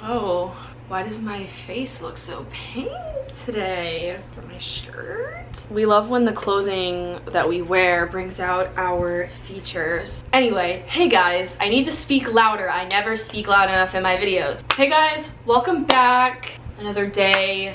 Oh, why does my face look so pink today? Is that my shirt? We love when the clothing that we wear brings out our features. Anyway, hey guys, I need to speak louder. I never speak loud enough in my videos. Hey guys, welcome back. Another day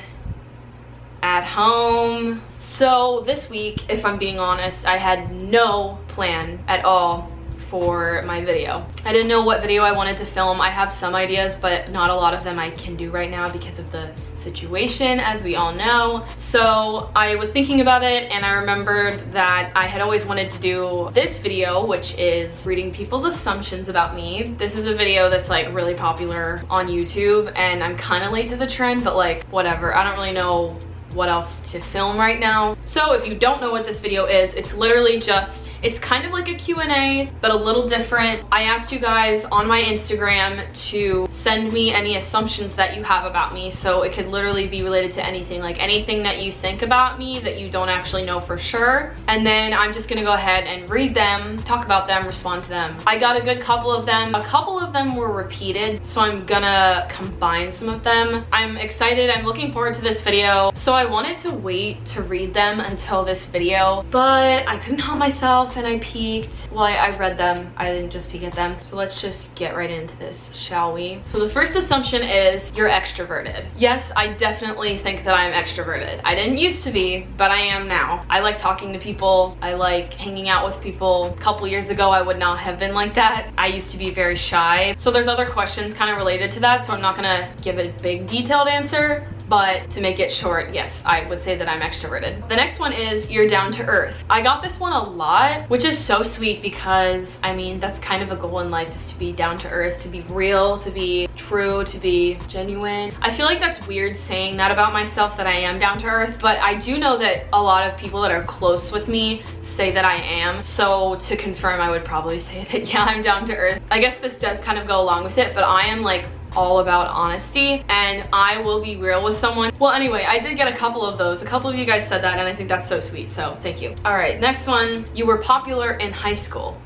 at home. So this week, if I'm being honest, I had no plan at all for my video. I didn't know what video I wanted to film. I have some ideas, but not a lot of them I can do right now because of the situation, as we all know. So I was thinking about it and I remembered that I had always wanted to do this video, which is reading people's assumptions about me. This is a video that's like really popular on YouTube and I'm kind of late to the trend, but like whatever. I don't really know what else to film right now. So if you don't know what this video is, it's literally just, it's kind of like a Q&A, but a little different. I asked you guys on my Instagram to send me any assumptions that you have about me. So it could literally be related to anything, like anything that you think about me that you don't actually know for sure. And then I'm just gonna go ahead and read them, talk about them, respond to them. I got a good couple of them. A couple of them were repeated, so I'm gonna combine some of them. I'm excited, I'm looking forward to this video. So I wanted to wait to read them until this video, but I couldn't help myself and I peeked. Well, I read them, I didn't just peek at them. So let's just get right into this, shall we? So the first assumption is you're extroverted. Yes, I definitely think that I'm extroverted. I didn't used to be, but I am now. I like talking to people. I like hanging out with people. A couple years ago, I would not have been like that. I used to be very shy. So there's other questions kind of related to that, so I'm not gonna give a big detailed answer. But to make it short, yes, I would say that I'm extroverted. The next one is you're down to earth. I got this one a lot, which is so sweet because, I mean, that's kind of a goal in life, is to be down to earth, to be real, to be true, to be genuine. I feel like that's weird saying that about myself, that I am down to earth, but I do know that a lot of people that are close with me say that I am. So to confirm, I would probably say that, yeah, I'm down to earth. I guess this does kind of go along with it, but I am like all about honesty and I will be real with someone. Well, anyway, I did get a couple of those. A couple of you guys said that and I think that's so sweet, so thank you. All right, next one. You were popular in high school.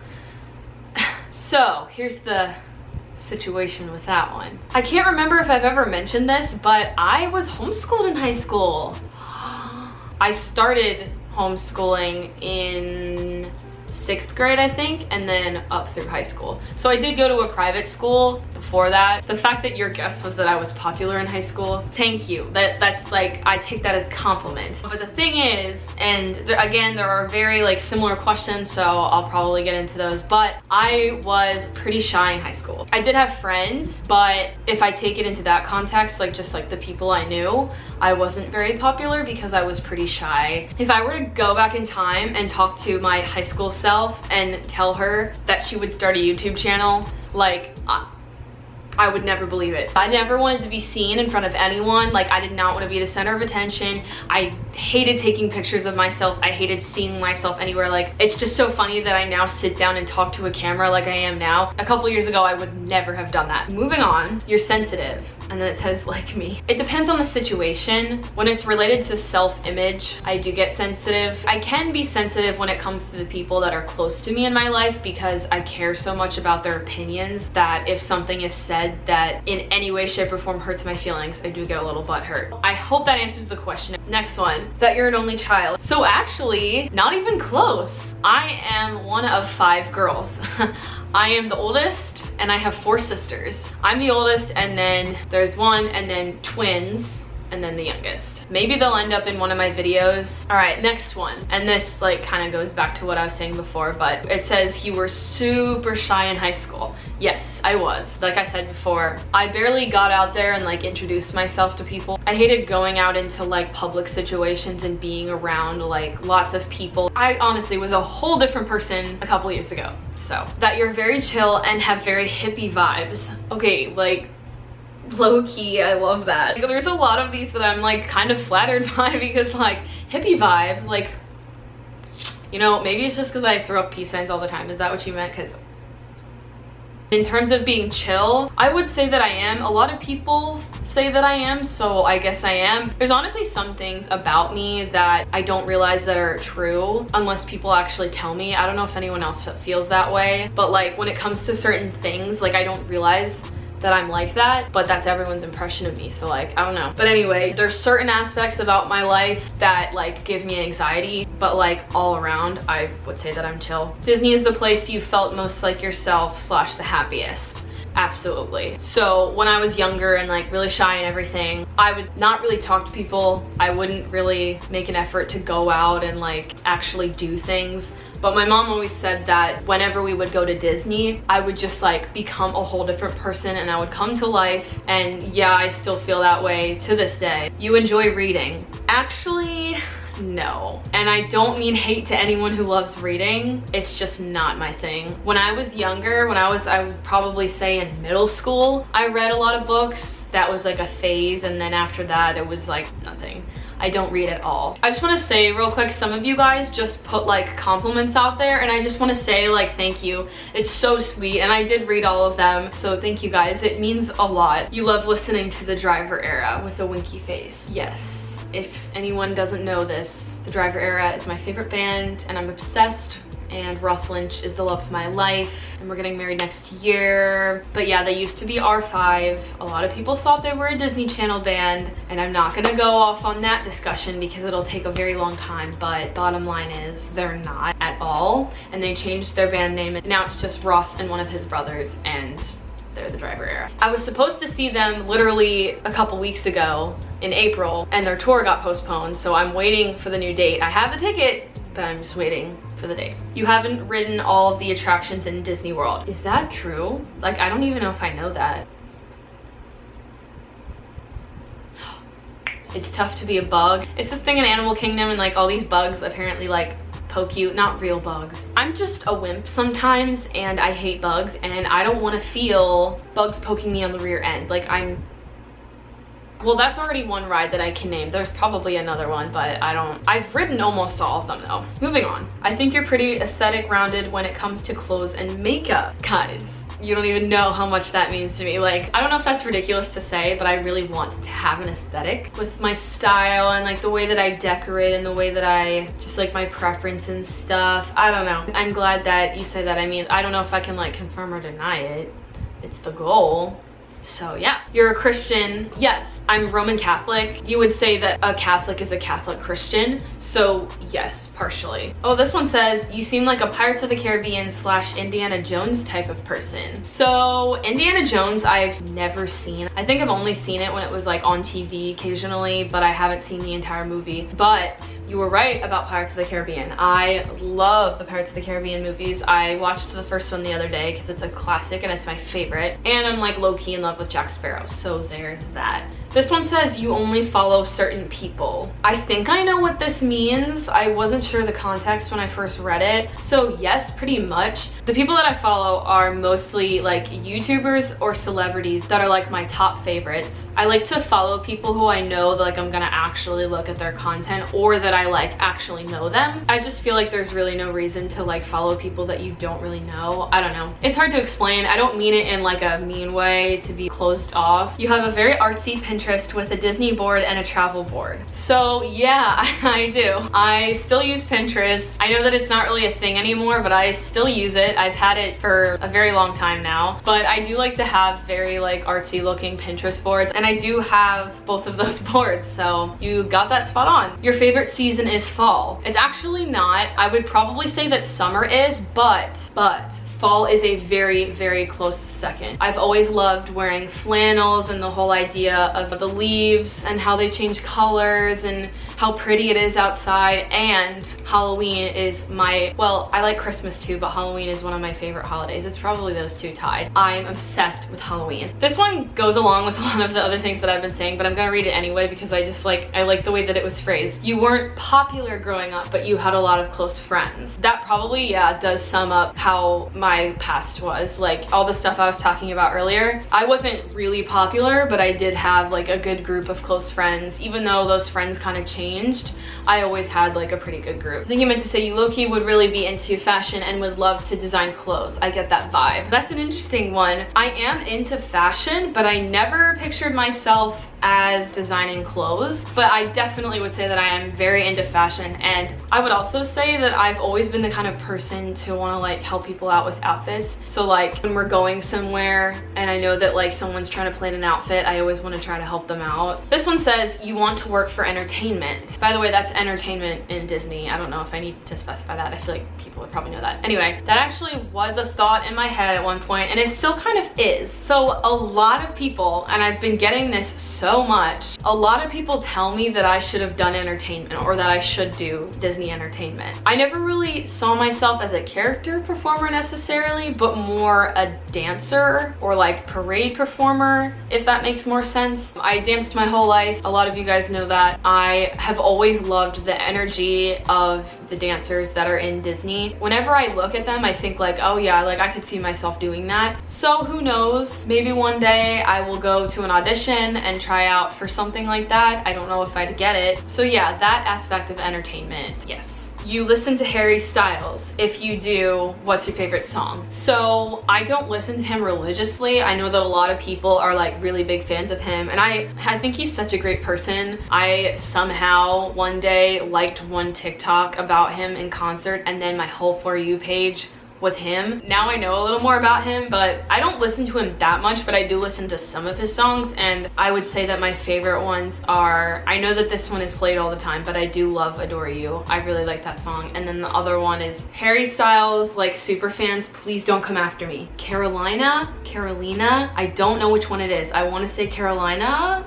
So here's the situation with that one. I can't remember if I've ever mentioned this, but I was homeschooled in high school. I started homeschooling in 6th grade, I think, and then up through high school. So I did go to a private school before that. The fact that your guess was that I was popular in high school, thank you. That's like, I take that as compliment. But the thing is, and again, there are very like similar questions, so I'll probably get into those, but I was pretty shy in high school. I did have friends, but if I take it into that context, like just like the people I knew, I wasn't very popular because I was pretty shy. If I were to go back in time and talk to my high school self and tell her that she would start a YouTube channel, like I would never believe it. I never wanted to be seen in front of anyone. Like, I did not want to be the center of attention. I hated taking pictures of myself. I hated seeing myself anywhere. Like, it's just so funny that I now sit down and talk to a camera like I am now. A couple years ago, I would never have done that. Moving on, you're sensitive. And then it says, like me. It depends on the situation. When it's related to self-image, I do get sensitive. I can be sensitive when it comes to the people that are close to me in my life because I care so much about their opinions that if something is said that in any way, shape, or form hurts my feelings, I do get a little butthurt. I hope that answers the question. Next one, that you're an only child. So actually, not even close. I am one of 5 girls. I am the oldest and I have 4 sisters. I'm the oldest and then there's one and then twins and then the youngest. Maybe they'll end up in one of my videos. All right, next one. And this like kind of goes back to what I was saying before, but it says you were super shy in high school. Yes, I was. Like I said before, I barely got out there and like introduced myself to people. I hated going out into like public situations and being around like lots of people. I honestly was a whole different person a couple years ago. So that you're very chill and have very hippie vibes. Okay, like low-key, I love that. Like, there's a lot of these that I'm like kind of flattered by because like hippie vibes, like, you know, maybe it's just because I throw up peace signs all the time. Is that what you meant? Because in terms of being chill, I would say that I am. A lot of people say that I am, so I guess I am. There's honestly some things about me that I don't realize that are true unless people actually tell me. I don't know if anyone else feels that way, but like when it comes to certain things, like I don't realize that I'm like that, but that's everyone's impression of me, so like, I don't know. But anyway, there's certain aspects about my life that like give me anxiety, but like all around, I would say that I'm chill. Disney is the place you felt most like yourself / the happiest. Absolutely. So when I was younger and like really shy and everything, I would not really talk to people. I wouldn't really make an effort to go out and like actually do things. But my mom always said that whenever we would go to Disney, I would just like become a whole different person and I would come to life. And yeah, I still feel that way to this day. You enjoy reading? Actually, no. And I don't mean hate to anyone who loves reading. It's just not my thing. When I was younger, I would probably say in middle school, I read a lot of books. That was like a phase, and then after that, it was like nothing. I don't read at all. I just want to say real quick, some of you guys just put like compliments out there, and I just want to say like thank you. It's so sweet, and I did read all of them, so thank you guys. It means a lot. You love listening to the Driver Era with a winky face. Yes. If anyone doesn't know this, the Driver Era is my favorite band and I'm obsessed, and Ross Lynch is the love of my life, and we're getting married next year. But yeah, they used to be R5. A lot of people thought they were a Disney Channel band, and I'm not gonna go off on that discussion because it'll take a very long time, but bottom line is they're not at all, and they changed their band name and now it's just Ross and one of his brothers, and they're the Driver Era. I was supposed to see them literally a couple weeks ago in April, and their tour got postponed, so I'm waiting for the new date. I have the ticket, but I'm just waiting for the date. You haven't ridden all of the attractions in Disney World. Is that true? Like, I don't even know if I know that. It's tough to be a bug. It's this thing in Animal Kingdom, and like all these bugs apparently like poke you, not real bugs. I'm just a wimp sometimes, and I hate bugs, and I don't want to feel bugs poking me on the rear end. Like well, that's already one ride that I can name. There's probably another one, but I've ridden almost all of them though. Moving on. I think you're pretty aesthetic rounded when it comes to clothes and makeup. Guys, you don't even know how much that means to me. Like, I don't know if that's ridiculous to say, but I really want to have an aesthetic with my style and like the way that I decorate and the way that I just like my preference and stuff. I don't know. I'm glad that you say that. I mean, I don't know if I can like confirm or deny it. It's the goal. So yeah, you're a Christian. Yes, I'm Roman Catholic. You would say that a Catholic is a Catholic Christian. So yes, partially. Oh, this one says, you seem like a Pirates of the Caribbean / Indiana Jones type of person. So Indiana Jones, I've never seen. I think I've only seen it when it was like on TV occasionally, but I haven't seen the entire movie. But you were right about Pirates of the Caribbean. I love the Pirates of the Caribbean movies. I watched the first one the other day because it's a classic and it's my favorite. And I'm like low-key in love with Jack Sparrow, so there's that. This one says you only follow certain people. I think I know what this means. I wasn't sure the context when I first read it. So yes, pretty much. The people that I follow are mostly like YouTubers or celebrities that are like my top favorites. I like to follow people who I know that like I'm gonna actually look at their content, or that I like actually know them. I just feel like there's really no reason to like follow people that you don't really know. I don't know. It's hard to explain. I don't mean it in like a mean way to be closed off. You have a very artsy Pinterest with a Disney board and a travel board. So yeah, I do. I still use Pinterest. I know that it's not really a thing anymore, but I still use it. I've had it for a very long time now, but I do like to have very like artsy looking Pinterest boards, and I do have both of those boards, so you got that spot on. Your favorite season is fall. It's actually not. I would probably say that summer is, but fall is a very, very close second. I've always loved wearing flannels and the whole idea of the leaves and how they change colors and how pretty it is outside. And Halloween is well, I like Christmas too, but Halloween is one of my favorite holidays. It's probably those two tied. I'm obsessed with Halloween. This one goes along with a lot of the other things that I've been saying, but I'm gonna read it anyway because I like the way that it was phrased. You weren't popular growing up, but you had a lot of close friends. That probably, yeah, does sum up how my past was. Like all the stuff I was talking about earlier. I wasn't really popular, but I did have like a good group of close friends. Even though those friends kind of changed, I always had like a pretty good group. I think you meant to say you low-key would really be into fashion and would love to design clothes. I get that vibe. That's an interesting one. I am into fashion, but I never pictured myself as designing clothes, but I definitely would say that I am very into fashion. And I would also say that I've always been the kind of person to want to like help people out with outfits. So like when we're going somewhere and I know that like someone's trying to plan an outfit, I always want to try to help them out. This one says you want to work for entertainment. By the way, that's entertainment in Disney. I don't know if I need to specify that. I feel like people would probably know that. Anyway, that actually was a thought in my head at one point, and it still kind of is. So a lot of people, and I've been getting this so much, a lot of people tell me that I should have done entertainment or that I should do Disney entertainment. I never really saw myself as a character performer necessarily, but more a dancer or like parade performer, if that makes more sense. I danced my whole life. A lot of you guys know that. I have always loved the energy of the dancers that are in Disney. Whenever I look at them, I think like, oh yeah, like I could see myself doing that. So who knows, maybe one day I will go to an audition and try out for something like that. I don't know if I'd get it. So yeah, that aspect of entertainment, yes. You listen to Harry Styles. If you do, what's your favorite song? So I don't listen to him religiously. I know that a lot of people are like really big fans of him, and I think he's such a great person. I somehow one day liked one TikTok about him in concert, and then my whole For You page was him. Now I know a little more about him, but I don't listen to him that much, but I do listen to some of his songs, and I would say that my favorite ones are, I know that this one is played all the time, but I do love Adore You. I really like that song. And then the other one is Harry Styles, like super fans, Please Don't Come After Me. Carolina, I don't know which one it is. I want to say Carolina,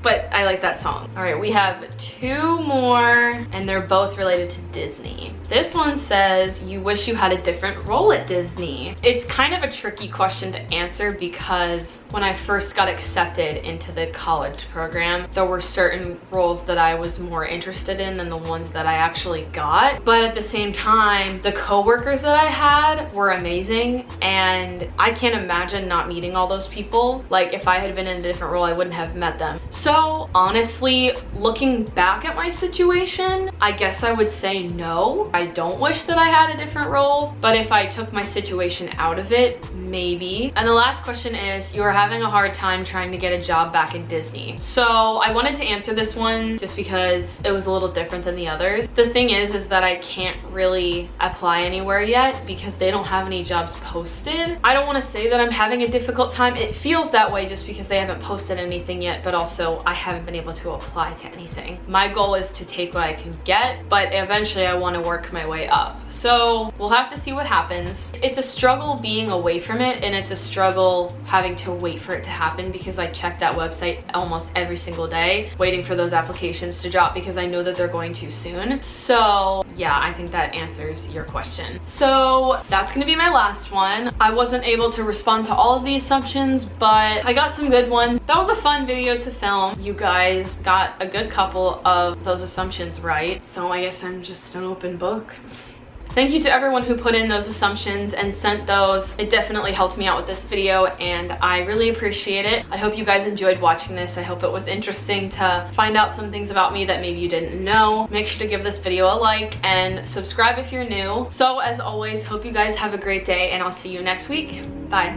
but I like that song. All right, we have two more, and they're both related to Disney. This one says, you wish you had a different role at Disney. It's kind of a tricky question to answer because when I first got accepted into the college program, there were certain roles that I was more interested in than the ones that I actually got. But at the same time, the coworkers that I had were amazing, and I can't imagine not meeting all those people. Like if I had been in a different role, I wouldn't have met them. So honestly, looking back at my situation, I guess I would say no. I don't wish that I had a different role, but if I took my situation out of it, maybe. And the last question is, you are having a hard time trying to get a job back in Disney. So I wanted to answer this one just because it was a little different than the others. The thing is that I can't really apply anywhere yet because they don't have any jobs posted. I don't want to say that I'm having a difficult time. It feels that way just because they haven't posted anything yet, but also I haven't been able to apply to anything. My goal is to take what I can get, but eventually I want to work my way up. So we'll have to see what happens. It's a struggle being away from it, and it's a struggle having to wait for it to happen because I check that website almost every single day, waiting for those applications to drop because I know that they're going to soon. So yeah, I think that answers your question. So that's gonna be my last one. I wasn't able to respond to all of the assumptions, but I got some good ones. That was a fun video to film. You guys got a good couple of those assumptions right, so I guess I'm just an open book. Thank you to everyone who put in those assumptions and sent those. It definitely helped me out with this video, and I really appreciate it. I hope you guys enjoyed watching this. I hope it was interesting to find out some things about me that maybe you didn't know. Make sure to give this video a like and subscribe if you're new. So as always, hope you guys have a great day, and I'll see you next week. Bye.